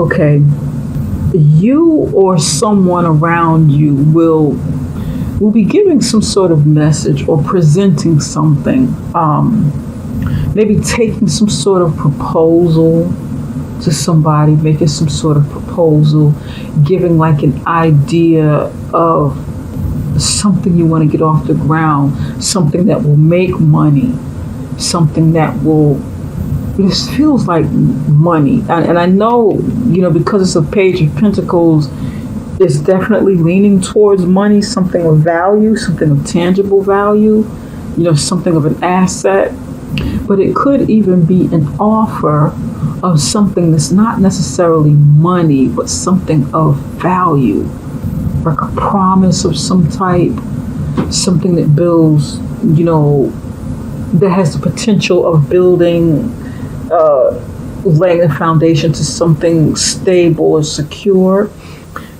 Okay, you or someone around you will be giving some sort of message or presenting something. Maybe taking some sort of proposal to somebody, making some sort of proposal, giving like an idea of something you want to get off the ground, something that will make money, something that will, this feels like money. And I know, because it's a page of pentacles, it's definitely leaning towards money, something of value, something of tangible value, something of an asset. But it could even be an offer of something that's not necessarily money, but something of value, like a promise of some type, something that builds, that has the potential of building, laying the foundation to something stable or secure.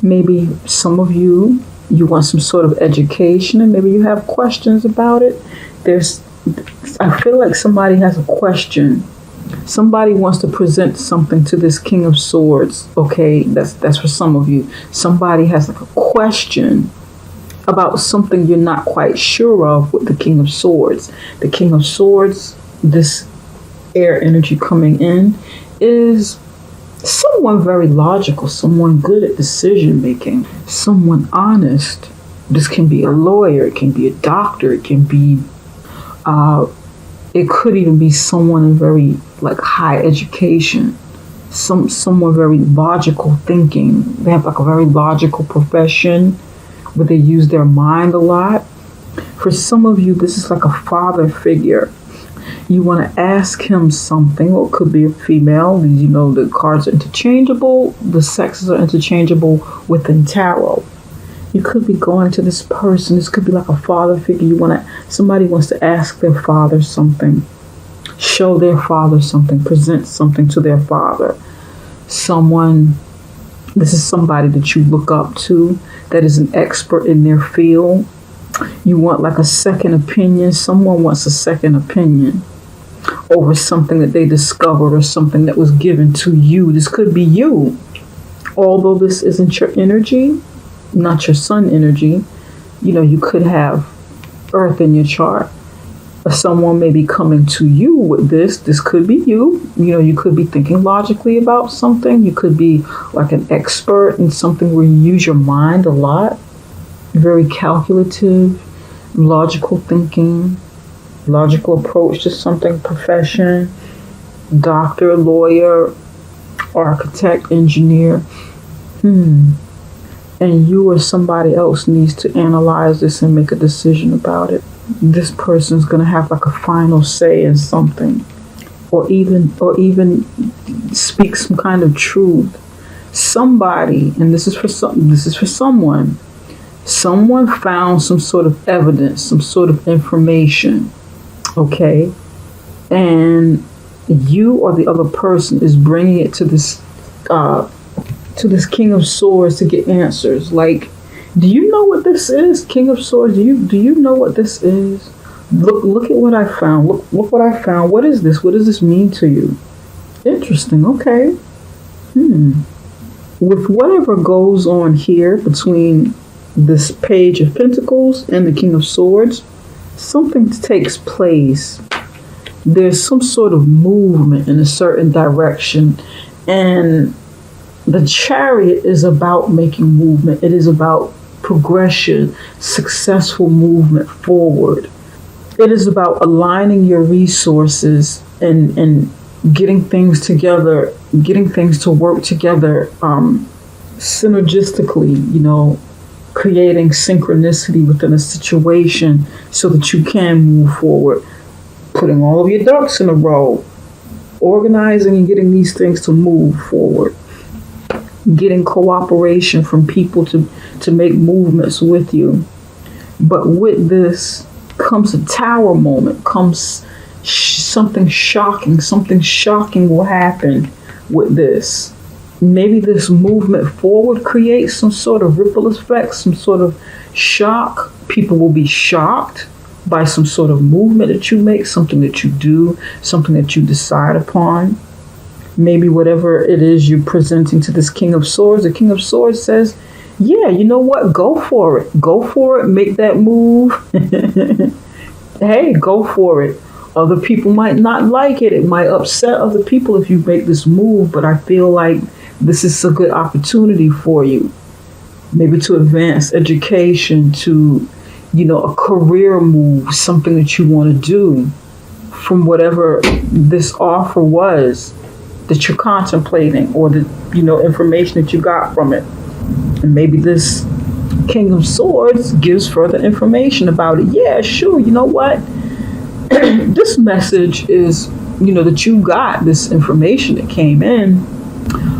Maybe some of you want some sort of education, and maybe you have questions about it. I feel like somebody has a question. Somebody wants to present something to this King of Swords. Okay, that's for some of you. Somebody has like a question about something you're not quite sure of with the King of Swords. The King of Swords, this air energy coming in, is someone very logical, someone good at decision making, someone honest. This can be a lawyer, it can be a doctor, it can be it could even be someone in very like high education, someone very logical thinking. They have like a very logical profession where they use their mind a lot. For some of you, this is like a father figure. You want to ask him something, or it could be a female. The cards are interchangeable. The sexes are interchangeable within tarot. You could be going to this person. This could be like a father figure. Somebody wants to ask their father something, show their father something, present something to their father. This is somebody that you look up to, that is an expert in their field. You want like a second opinion. Someone wants a second opinion over something that they discovered or something that was given to you. This could be you. Although this isn't your energy, not your sun energy, you could have earth in your chart. Or someone may be coming to you with this. This could be you. You could be thinking logically about something. You could be like an expert in something where you use your mind a lot. Very calculative, logical thinking, logical approach to something, profession, doctor, lawyer, architect, engineer. And you or somebody else needs to analyze this and make a decision about it. This person's going to have like a final say in something, or even speak some kind of truth. Somebody, and this is for someone. Someone found some sort of evidence, some sort of information, okay? And you or the other person is bringing it to this King of Swords to get answers. Like, do you know what this is, King of Swords? Do you know what this is? Look at what I found. Look what I found. What is this? What does this mean to you? Interesting. Okay. With whatever goes on here between this Page of Pentacles and the King of Swords, something takes place. There's some sort of movement in a certain direction, and the Chariot is about making movement. It is about progression, successful movement forward. It is about aligning your resources and getting things together, getting things to work together synergistically, creating synchronicity within a situation so that you can move forward. Putting all of your ducks in a row, organizing and getting these things to move forward. Getting cooperation from people to make movements with you. But with this comes a tower moment, comes something shocking will happen with this. Maybe this movement forward creates some sort of ripple effect, some sort of shock. People will be shocked by some sort of movement that you make, something that you do, something that you decide upon. Maybe whatever it is you're presenting to this King of Swords, the King of Swords says, yeah, you know what? Go for it. Go for it. Make that move. Hey, go for it. Other people might not like it. It might upset other people if you make this move, but I feel like this is a good opportunity for you. Maybe to advance education, to, a career move, something that you want to do from whatever this offer was that you're contemplating, or the, information that you got from it. And maybe this King of Swords gives further information about it. Yeah, sure. You know what? This message is, that you got this information that came in.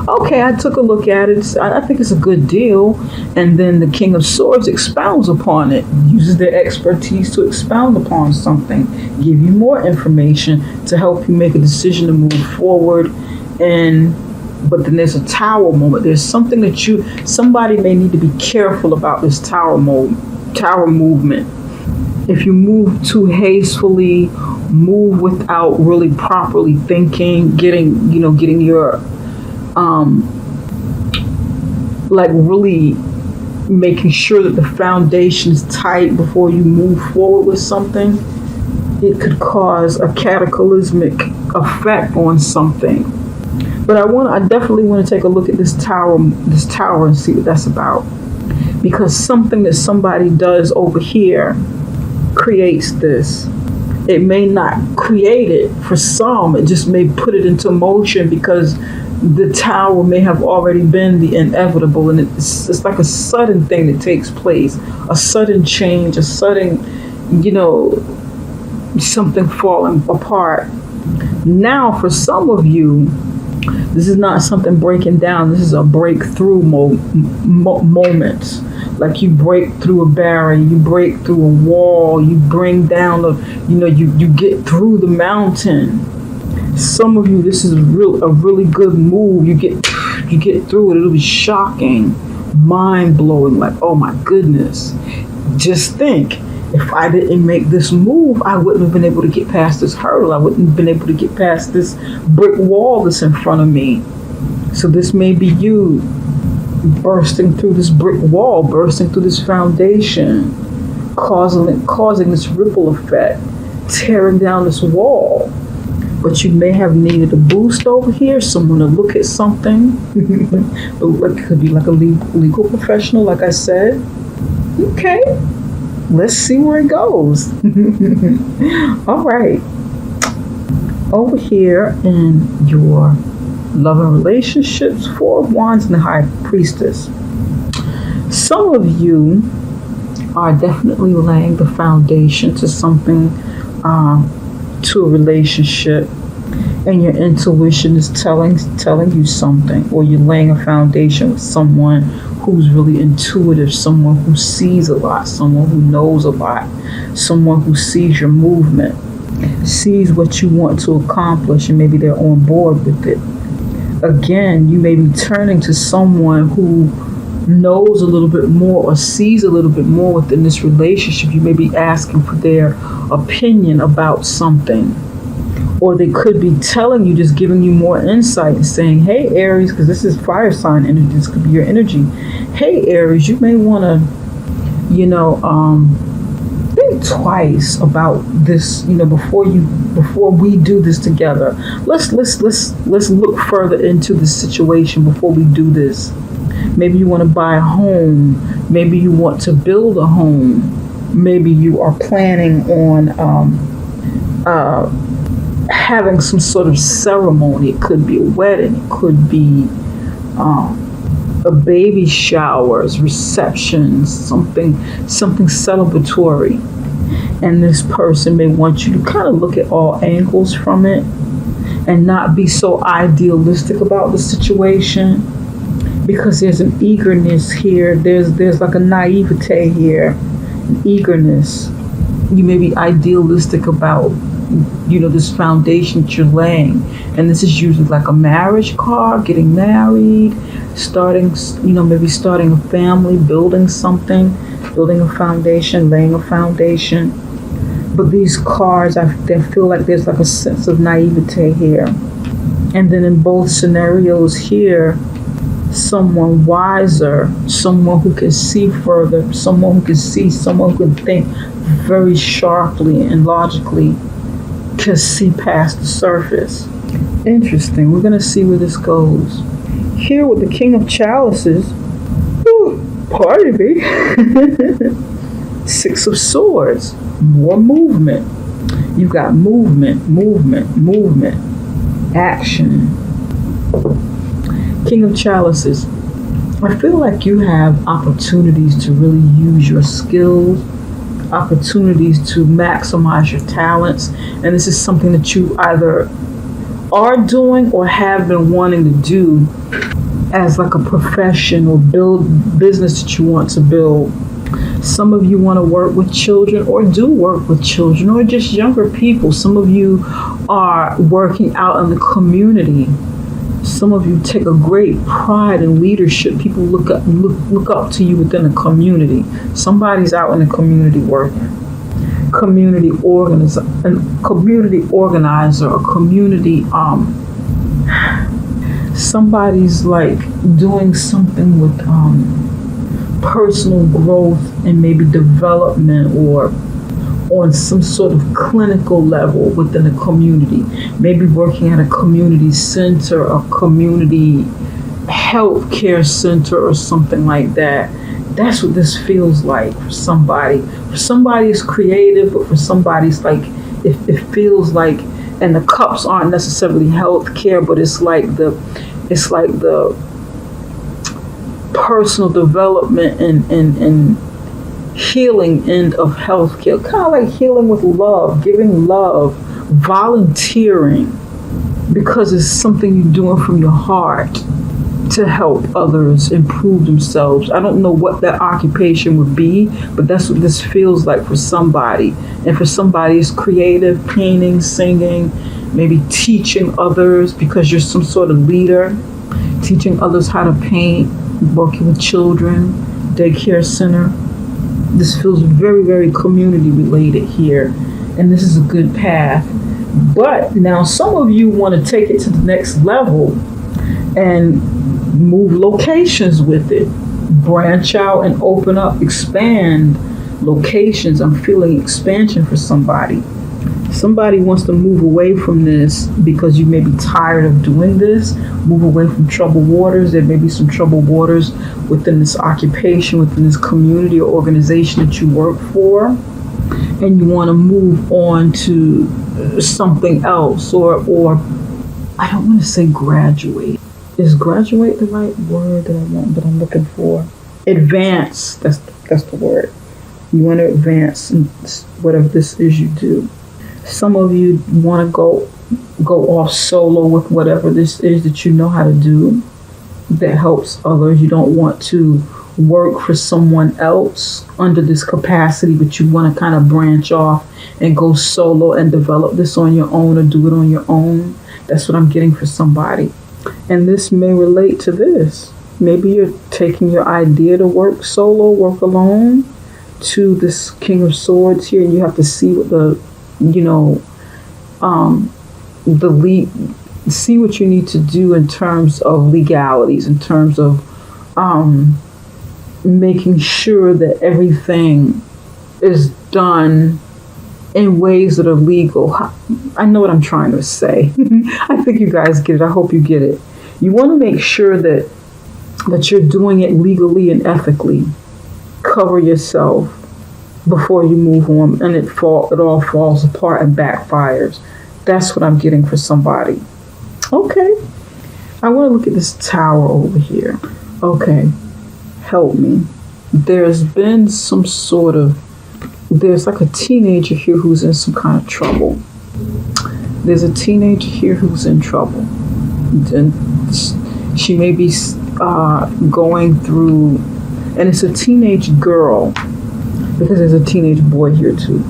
Okay, I took a look at it. I think it's a good deal. And then the King of Swords expounds upon it, uses their expertise to expound upon something, give you more information to help you make a decision to move forward. But then there's a tower moment. There's something that somebody may need to be careful about this tower movement. If you move too hastily, move without really properly thinking, getting your really making sure that the foundation is tight before you move forward with something, it could cause a cataclysmic effect on something. But I definitely want to take a look at this tower and see what that's about. Because something that somebody does over here creates this. It may not create it for some, it just may put it into motion, because the tower may have already been the inevitable, and it's like a sudden thing that takes place, a sudden change, a sudden, something falling apart. Now, for some of you, this is not something breaking down. This is a breakthrough moment. Like you break through a barrier, you break through a wall, you bring down you get through the mountain. Some of you, this is a really good move. You get through it. It'll be shocking, mind blowing. Like, oh my goodness! Just think, if I didn't make this move, I wouldn't have been able to get past this hurdle. I wouldn't have been able to get past this brick wall that's in front of me. So this may be you bursting through this brick wall, bursting through this foundation, causing this ripple effect, tearing down this wall. But you may have needed a boost over here, someone to look at something. It could be like a legal professional, like I said. Okay, let's see where it goes. All right. Over here in your love and relationships, Four of Wands and the High Priestess. Some of you are definitely laying the foundation to something, to a relationship, and your intuition is telling you something, or you're laying a foundation with someone who's really intuitive, someone who sees a lot, someone who knows a lot, someone who sees your movement, sees what you want to accomplish, and maybe they're on board with it. Again, you may be turning to someone who knows a little bit more or sees a little bit more within this relationship. You may be asking for their opinion about something. Or they could be telling you, just giving you more insight and saying, hey, Aries, because this is fire sign energy, this could be your energy. Hey, Aries, you may want to, think twice about this, before we do this together. Let's look further into the situation before we do this. Maybe you want to buy a home. Maybe you want to build a home. Maybe you are planning on having some sort of ceremony. It could be a wedding. It could be a baby showers, receptions, something celebratory. And this person may want you to kind of look at all angles from it and not be so idealistic about the situation, because there's an eagerness here. There's like a naivete here, an eagerness. You may be idealistic about this foundation that you're laying, and this is usually like a marriage card, getting married, maybe starting a family, building something, building a foundation, laying a foundation. But these cards, I feel like there's like a sense of naivete here. And then in both scenarios here, someone wiser, someone who can see further, someone who can think very sharply and logically, can see past the surface. Interesting. We're going to see where this goes. Here with the King of Chalices, pardon me, Six of Swords, more movement. You've got movement, action. King of Chalices, I feel like you have opportunities to really use your skills, opportunities to maximize your talents, and this is something that you either are doing or have been wanting to do as like a profession or build business that you want to build. Some of you want to work with children or do work with children or just younger people. Some of you are working out in the community. Some of you take a great pride in leadership. People look up to you within the community. Somebody's out in the community working. Community organizer, a community somebody's like doing something with personal growth and maybe development, or on some sort of clinical level within a community, maybe working at a community center, a community health care center or something like that. That's what this feels like for somebody. For somebody it's creative, but for somebody it's like it feels like, and the cups aren't necessarily health care, but it's like the personal development and healing end of healthcare, kind of like healing with love, giving love, volunteering, because it's something you're doing from your heart to help others improve themselves. I don't know what that occupation would be, but that's what this feels like for somebody. And for somebody it's creative, painting, singing, maybe teaching others because you're some sort of leader, teaching others how to paint, working with children, daycare center. This feels very, very community related here, and this is a good path. But now some of you want to take it to the next level and move locations with it, branch out and open up, expand locations. I'm feeling expansion for somebody. Somebody wants to move away from this because you may be tired of doing this, move away from troubled waters. There may be some troubled waters within this occupation, within this community or organization that you work for, and you want to move on to something else, or I don't want to say graduate. Is graduate the right word that I'm looking for? Advance, that's the word. You want to advance in whatever this is you do. Some of you want to go off solo with whatever this is that you know how to do that helps others. You don't want to work for someone else under this capacity, but you want to kind of branch off and go solo and develop this on your own or do it on your own. That's what I'm getting for somebody. And this may relate to this. Maybe you're taking your idea to work solo, work alone, to this King of Swords here, and you have to see what see what you need to do in terms of legalities, in terms of making sure that everything is done in ways that are legal. I know what I'm trying to say. I think you guys get it. I hope you get it. You want to make sure that you're doing it legally and ethically. Cover yourself before you move on, and it all falls apart and backfires. That's what I'm getting for somebody. Okay. I want to look at this tower over here. Okay. Help me. There's been there's like a teenager here who's in some kind of trouble. There's a teenager here who's in trouble. And she may be going through, and it's a teenage girl, because there's a teenage boy here too.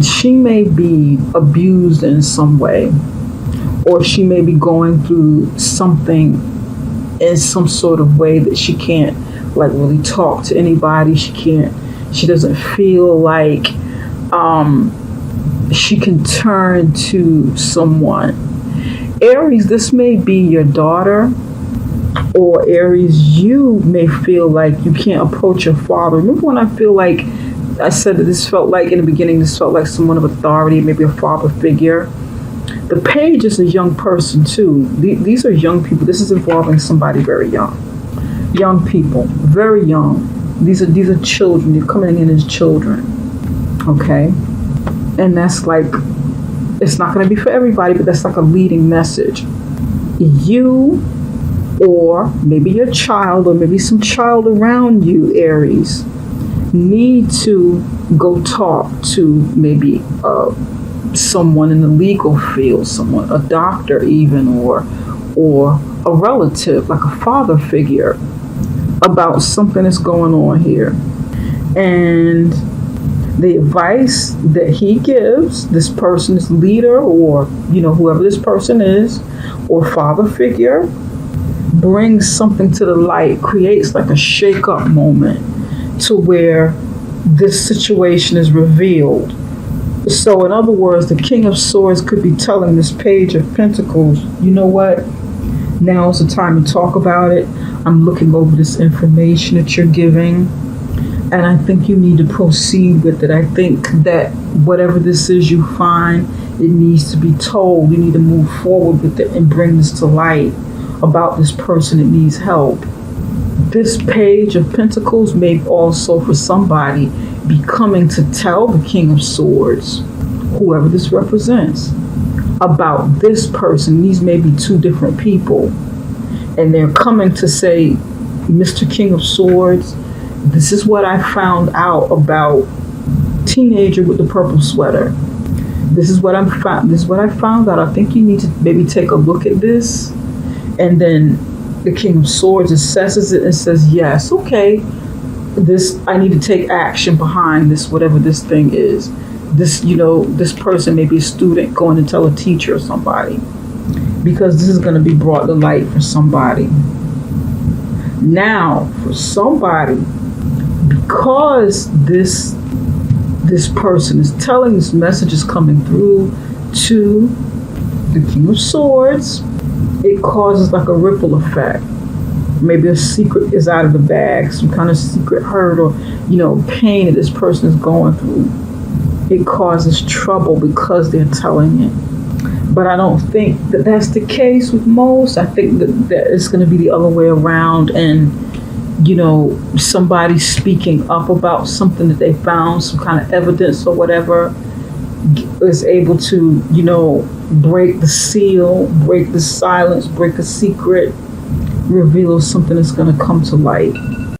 She may be abused in some way, or she may be going through something in some sort of way that she can't like really talk to anybody. She doesn't feel like she can turn to someone. Aries, this may be your daughter, or Aries, you may feel like you can't approach your father. Remember when I feel like I said that this felt like in the beginning, this felt like someone of authority, maybe a father figure. The page is a young person too. These are young people. This is involving somebody very young. Young people, very young. These are children. They're coming in as children. Okay? And that's like, it's not going to be for everybody, but that's like a leading message. You, or maybe your child, or maybe some child around you, Aries, need to go talk to maybe someone in the legal field, someone, a doctor even, or a relative, like a father figure, about something that's going on here. And the advice that he gives, this person, this leader, or whoever this person is, or father figure, brings something to the light, creates like a shake-up moment to where this situation is revealed. So in other words, the King of Swords could be telling this Page of Pentacles, you know what? Now is the time to talk about it. I'm looking over this information that you're giving, and I think you need to proceed with it. I think that whatever this is you find, it needs to be told. You need to move forward with it and bring this to light about this person that needs help. This Page of Pentacles may also, for somebody, be coming to tell the King of Swords, whoever this represents, about this person. These may be two different people, and they're coming to say, Mr. King of Swords, this is what I found out about teenager with the purple sweater. This is what I found out. I think you need to maybe take a look at this. And then the King of Swords assesses it and says, yes, okay, I need to take action behind this, whatever this thing is. This person may be a student going to tell a teacher or somebody, because this is going to be brought to light for somebody. Now, for somebody, because this person is telling, this message is coming through to the King of Swords, it causes like a ripple effect. Maybe a secret is out of the bag, some kind of secret hurt or pain that this person is going through. It causes trouble because they're telling it. But I don't think that that's the case with most. I think that it's going to be the other way around, and somebody speaking up about something that they found, some kind of evidence or whatever, is able to break the seal, break the silence, break a secret, reveal something that's going to come to light.